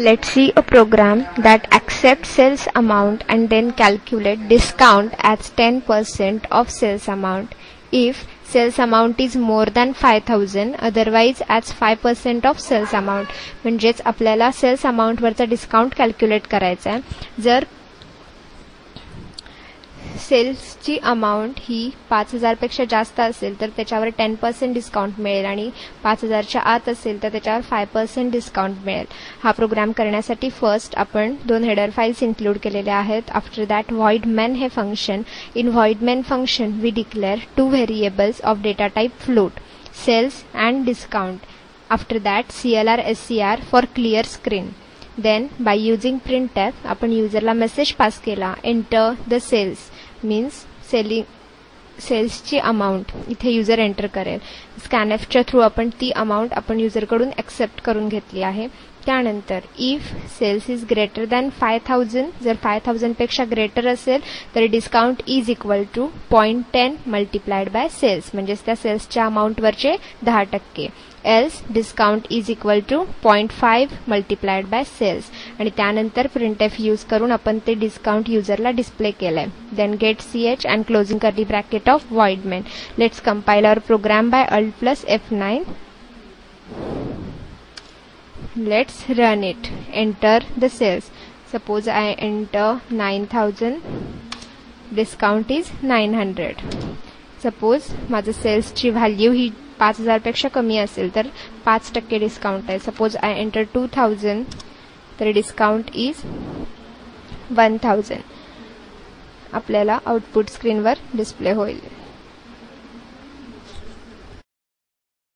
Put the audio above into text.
Let's see a program that accepts sales amount and then calculate discount as 10% of sales amount. If sales amount is more than 5,000, otherwise as 5% of sales amount. म्हणजेच आपल्याला cells amount वरचा discount calculate करायचा आहे. जर सेल्सची amount ही 5,000 पेक्षा जास्त असेल तर त्याच्यावर 10% डिस्काउंट मिळेल आणि 5,000 च्या आत असेल तर त्याच्यावर 5% डिस्काउंट मिळेल. हा प्रोग्राम करण्यासाठी फर्स्ट आपण 2 हेडर फाइल्स इन्क्लूड केलेल्या आहेत. आफ्टर दॅट void main हे function. In void main function we declare 2 variables of data type float, sales and discount. After that CLR SCR for clear screen. Then by using printf आपण युजरला message pass केला, enter the sales means सेल्सची amount इथे user enter करेल. स्कॅनएफच्या through आपण ती amount आपण युजरकडून एक्सेप्ट करून घेतली आहे. त्यानंतर if sales is greater than 5,000, जर 5,000 पेक्षा ग्रेटर असेल तर discount is equal to 0.10 multiplied by sales, म्हणजेच त्या सेल्सच्या अमाउंटवरचे 10%. Else discount is equal to 0.5 multiplied by sales. आणि त्यानंतर printf यूज करून आपण ते डिस्काउंट युजरला डिस्प्ले केलंय. Then get ch and closing curly bracket of void main. Let's compile our program by Alt+F9. Let's run it. Enter the sales. Suppose I enter 9,000. Discount is 900. Suppose माझं सेल्सची value ही 5,000 पेक्षा कमी असेल तर 5% discount आहे. Suppose I enter 2,000 तर discount is 1,000. आपल्याला output स्क्रीनवर display होईल.